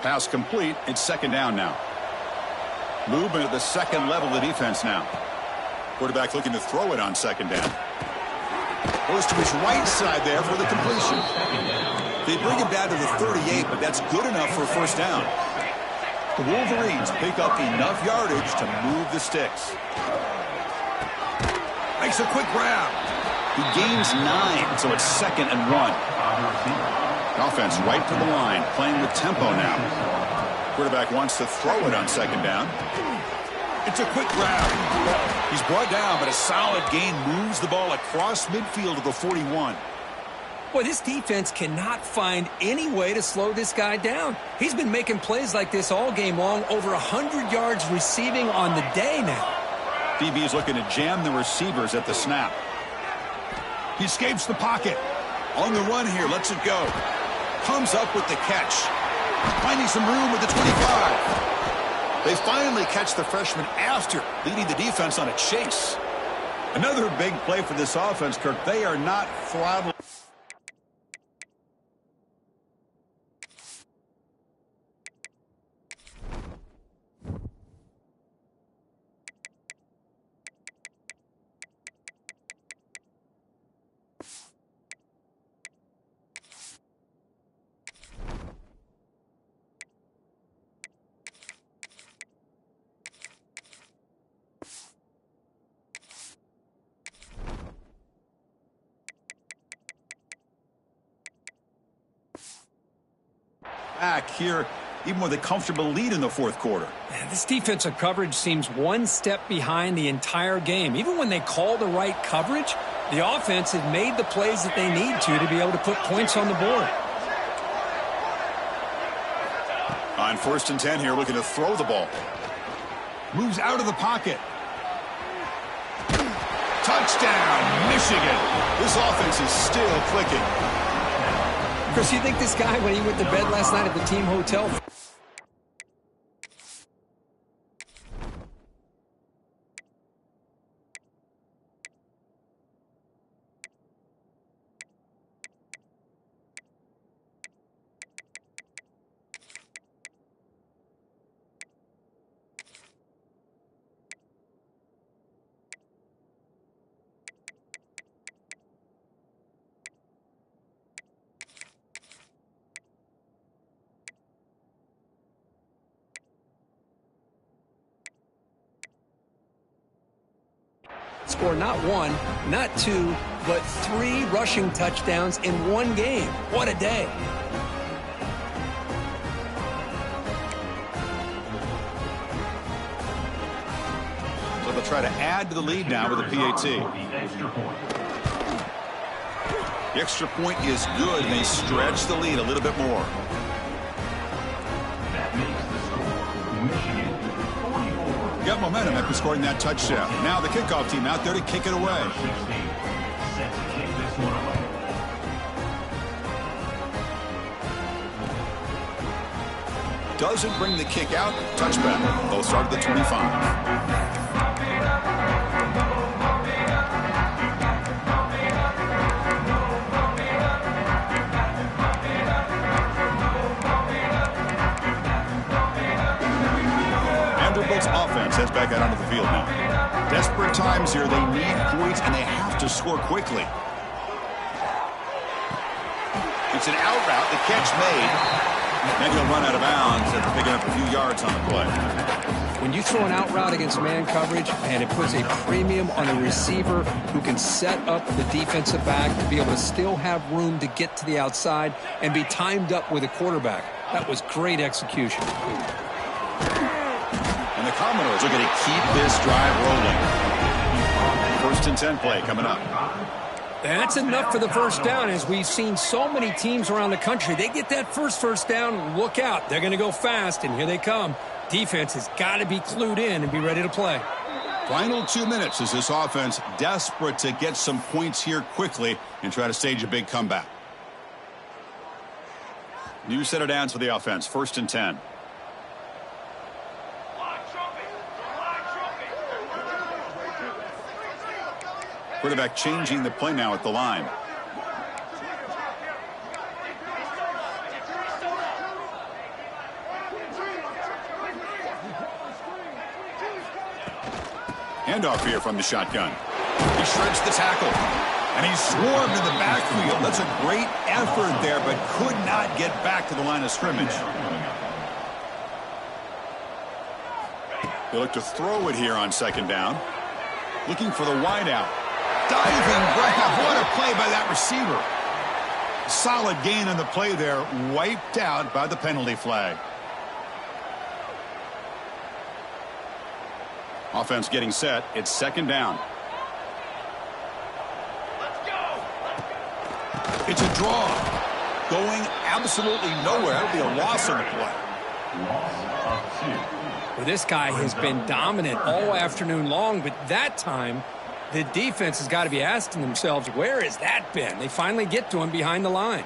Pass complete. It's 2nd down now. Movement at the second level of the defense now. Quarterback looking to throw it on 2nd down. Goes to his right side there for the completion. They bring him down to the 38, but that's good enough for a 1st down. The Wolverines pick up enough yardage to move the sticks. Makes a quick grab. He gains 9, so it's 2nd and 1. Offense right to the line, playing with tempo now. Quarterback wants to throw it on 2nd down. It's a quick grab. He's brought down, but a solid gain moves the ball across midfield to the 41. Boy, this defense cannot find any way to slow this guy down. He's been making plays like this all game long, over 100 yards receiving on the day now. DB is looking to jam the receivers at the snap. He escapes the pocket. On the run here, lets it go. Comes up with the catch. Finding some room with the 25. They finally catch the freshman after leading the defense on a chase. Another big play for this offense, Kirk. They are not throttling. Back here, even with a comfortable lead in the 4th quarter. Man, this defensive coverage seems one step behind the entire game. Even when they call the right coverage, the offense has made the plays that they need to be able to put points on the board. On 1st and 10 here, looking to throw the ball. Moves out of the pocket. Touchdown, Michigan. This offense is still clicking. Chris, you think this guy, when he went to bed last night at the team hotel... Score not 1, not 2, but 3 rushing touchdowns in one game. What a day. So they'll try to add to the lead now with a PAT. The extra point is good, and they stretch the lead a little bit more. That makes the score Michigan 44. Got momentum after scoring that touchdown. Now the kickoff team out there to kick it away. 16. Set to kick this one away. Doesn't bring the kick out. Touchback. They'll start at the 25. Vanderbilt's offense heads back out onto the field now. Desperate times here. They need points, and they have to score quickly. It's an out route. The catch made. Then he'll run out of bounds after picking up a few yards on the play. When you throw an out route against man coverage, and it puts a premium on a receiver who can set up the defensive back to be able to still have room to get to the outside and be timed up with a quarterback. That was great execution. And the Commodores are going to keep this drive rolling. 1st and 10 play coming up. That's enough for the first down. As we've seen so many teams around the country, they get that first down, look out. They're going to go fast, and here they come. Defense has got to be clued in and be ready to play. Final 2 minutes as this offense desperate to get some points here quickly and try to stage a big comeback. New set of downs for the offense. 1st and 10. Quarterback changing the play now at the line. Handoff here from the shotgun. He shreds the tackle. And he's swarmed in the backfield. That's a great effort there, but could not get back to the line of scrimmage. They look to throw it here on 2nd down. Looking for the wideout. Diving grab. What a play by that receiver. Solid gain on the play there. Wiped out by the penalty flag. Offense getting set. It's 2nd down. It's a draw. Going absolutely nowhere. That'll be a loss on the play. Well, this guy has been dominant all afternoon long, but that time the defense has got to be asking themselves, where has that been? They finally get to him behind the line.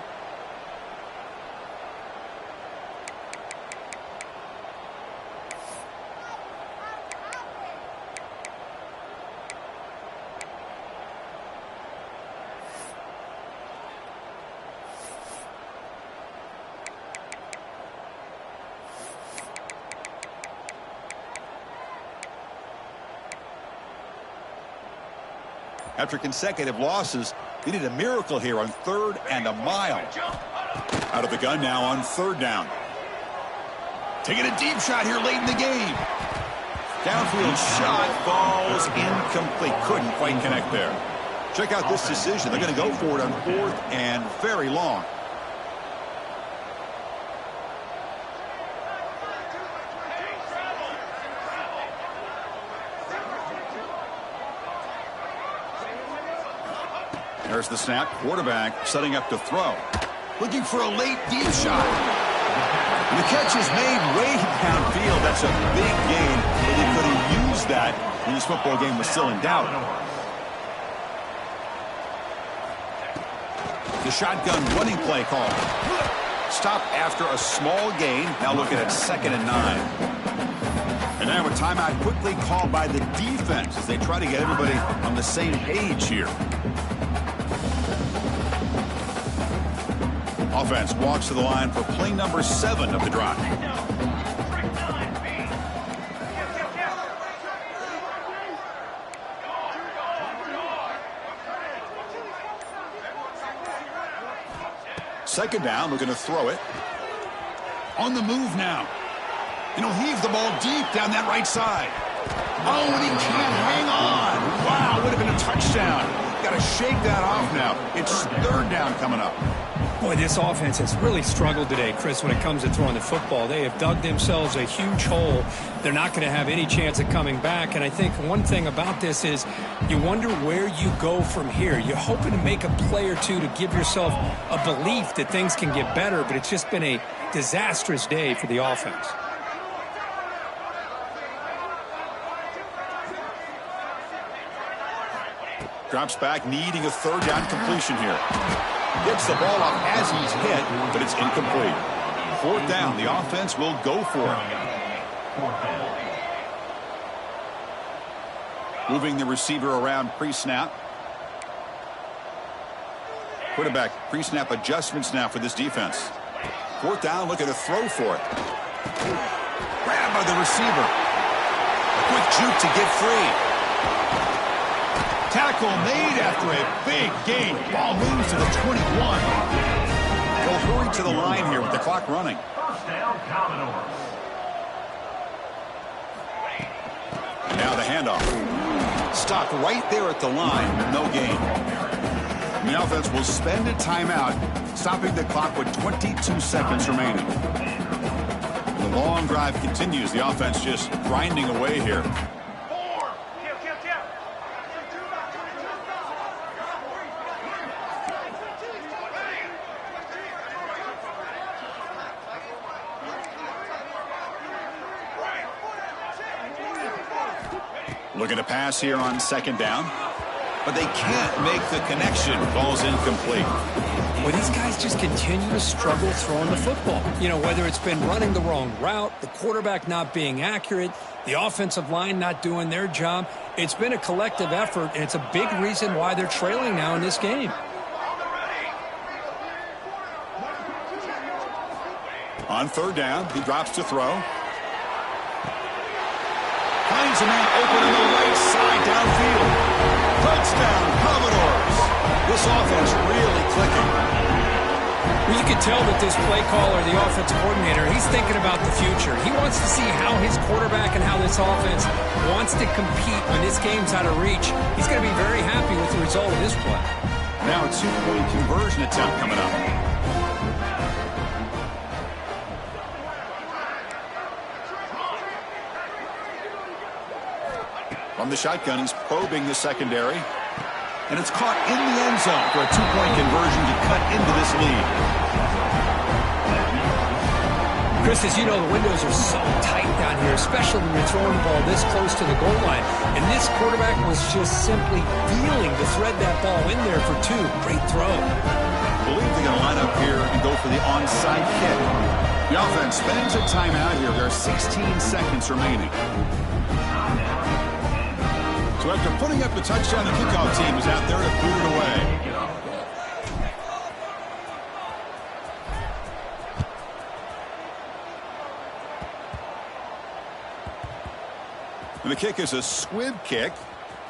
After consecutive losses, they need a miracle here on 3rd and a mile. Out of the gun now on 3rd down. Taking a deep shot here late in the game. Downfield shot falls incomplete. Couldn't quite connect there. Check out this decision. They're going to go for it on 4th and very long. There's the snap. Quarterback setting up to throw. Looking for a late deep shot. And the catch is made way downfield. That's a big gain. But they could have used that when this football game was still in doubt. The shotgun running play call. Stop after a small gain. Now looking at 2nd and 9. And now a timeout quickly called by the defense as they try to get everybody on the same page here. Offense walks to the line for play number 7 of the drive. Second down, looking to throw it. On the move now. And he'll heave the ball deep down that right side. Oh, and he can't hang on. Wow, would have been a touchdown. Got to shake that off now. It's 3rd down coming up. Boy, this offense has really struggled today, Chris, when it comes to throwing the football. They have dug themselves a huge hole. They're not going to have any chance of coming back. And I think one thing about this is you wonder where you go from here. You're hoping to make a play or two to give yourself a belief that things can get better, but it's just been a disastrous day for the offense. Drops back, needing a 3rd down completion here. Gets the ball off as he's hit, but it's incomplete. 4th down, the offense will go for it. Moving the receiver around pre-snap. Quarterback pre-snap adjustments now for this defense. 4th down, looking to throw for it. Grabbed by the receiver. A quick juke to get free. Tackle made after a big gain. Ball moves to the 21. He'll hurry to the line here with the clock running. First down, Commodores. And now the handoff. Stopped right there at the line with no gain. And the offense will spend a timeout, stopping the clock with 22 seconds remaining. The long drive continues. The offense just grinding away here. Looking to pass here on second down, but they can't make the connection. Ball's incomplete. Well, these guys just continue to struggle throwing the football. You know, whether it's been running the wrong route, the quarterback not being accurate, the offensive line not doing their job. It's been a collective effort, and it's a big reason why they're trailing now in this game. On third down, he drops to throw. Finds a man open on the right side downfield. Touchdown, Commodores. This offense really clicking. Well, you can tell that this play caller, the offensive coordinator, he's thinking about the future. He wants to see how his quarterback and how this offense wants to compete when this game's out of reach. He's going to be very happy with the result of this play. Now a two-point conversion attempt coming up. From the shotgun, he's probing the secondary. And it's caught in the end zone for a two-point conversion to cut into this lead. Chris, as you know, the windows are so tight down here, especially when you're throwing the ball this close to the goal line. And this quarterback was just simply feeling to thread that ball in there for two. Great throw. I believe they're going to line up here and go for the onside kick. The offense spends a timeout here. There are 16 seconds remaining. So after putting up the touchdown, the kickoff team is out there to boot it away. And the kick is a squib kick,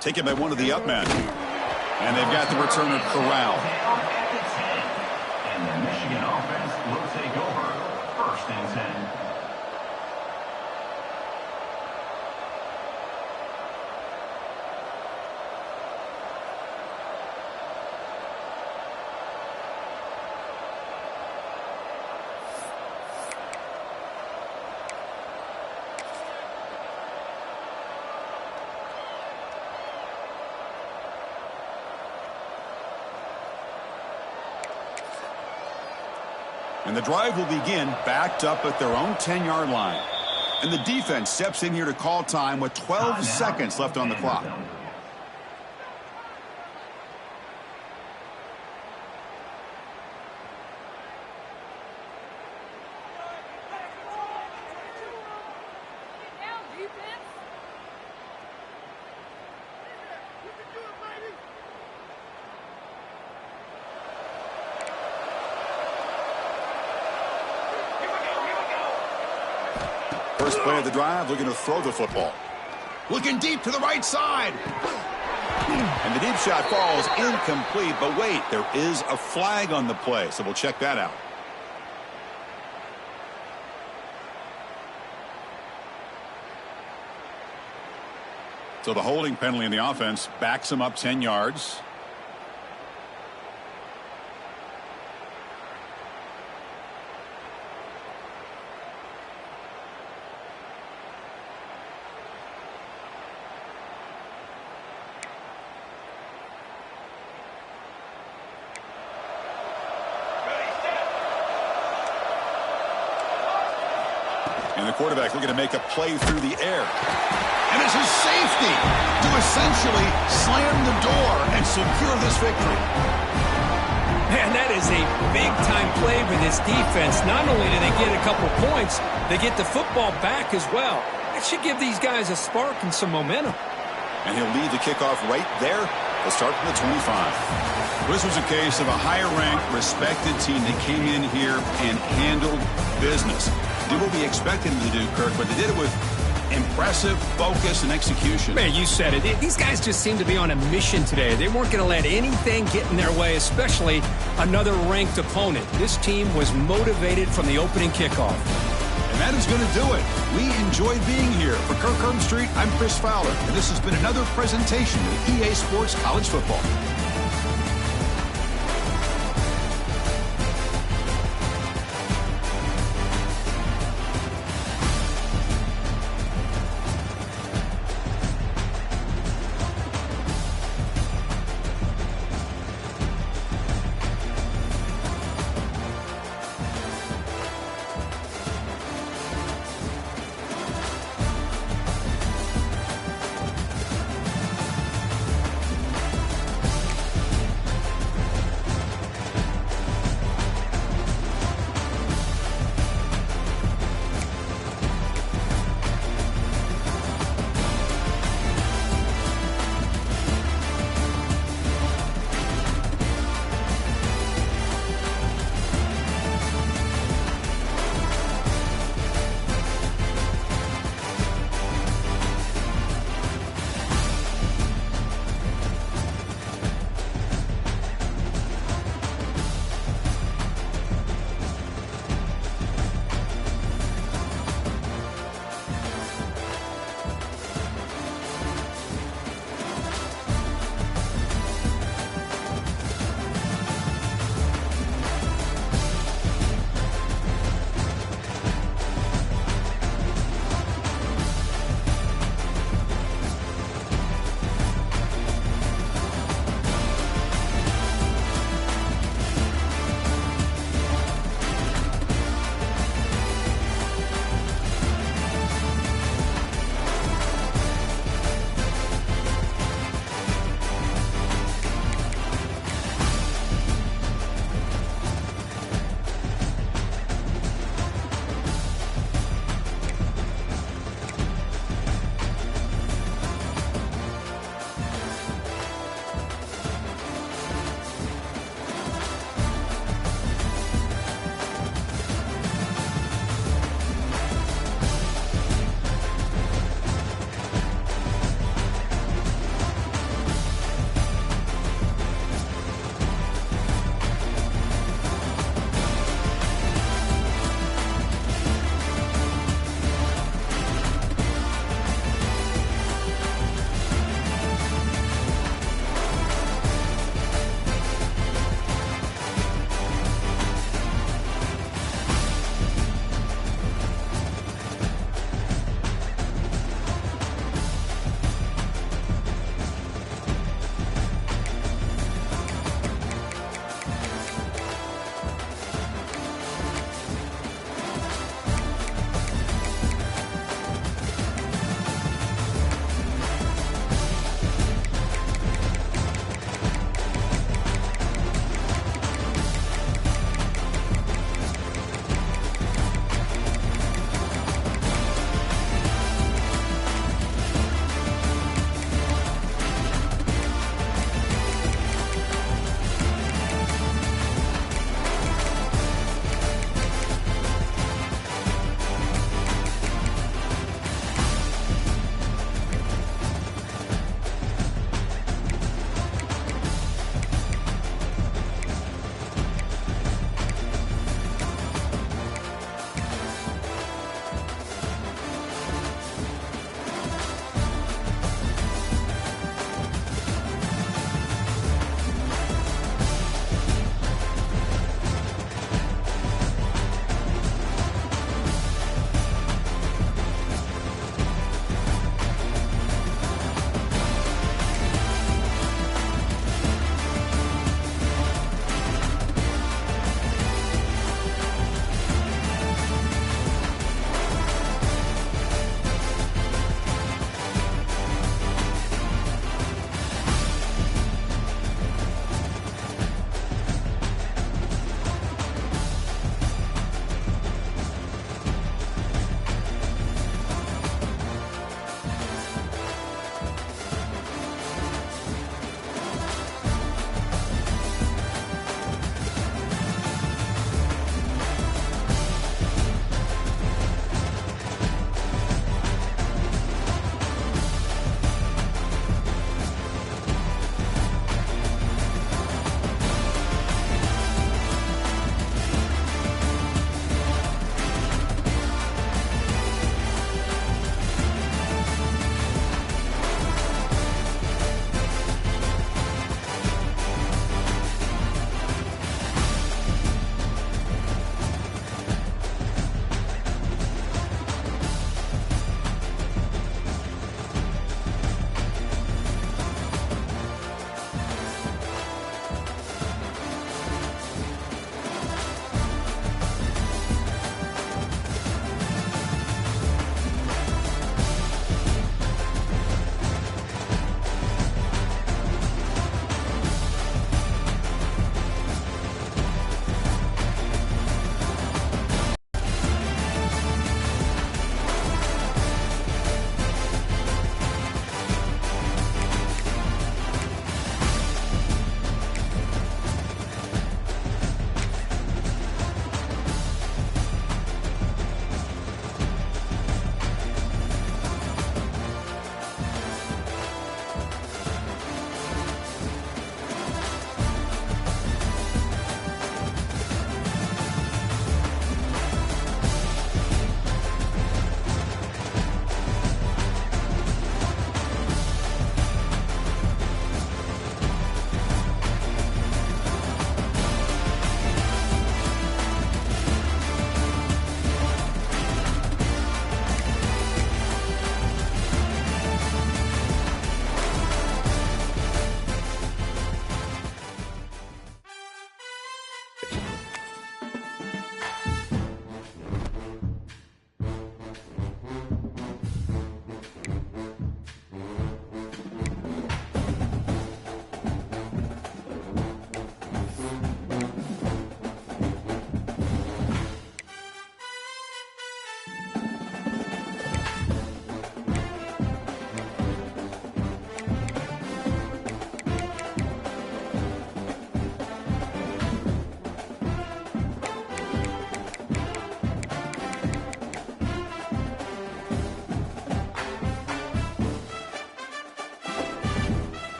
taken by one of the up men. And they've got the returner corralled. And the Michigan offense will take over. First and 10. And the drive will begin backed up at their own 10-yard line. And the defense steps in here to call time with 12 seconds left on the clock. First play of the drive, looking to throw the football. Looking deep to the right side. And the deep shot falls incomplete, but wait, there is a flag on the play, so we'll check that out. So the holding penalty in the offense backs him up 10 yards. And the quarterback looking to make a play through the air. And it's his safety to essentially slam the door and secure this victory. Man, that is a big-time play for this defense. Not only do they get a couple points, they get the football back as well. That should give these guys a spark and some momentum. And he'll lead the kickoff right there. They'll start from the 25. This was a case of a higher-ranked, respected team that came in here and handled business. Did what we expected them to do, Kirk, but they did it with Impressive focus and execution. Man, you said it. These guys just seem to be on a mission today. They weren't going to let anything get in their way, especially another ranked opponent. This team was motivated from the opening kickoff. And that is going to do it. We enjoyed being here. For Kirk Street, I'm Chris Fowler, and this has been another presentation of EA Sports College Football.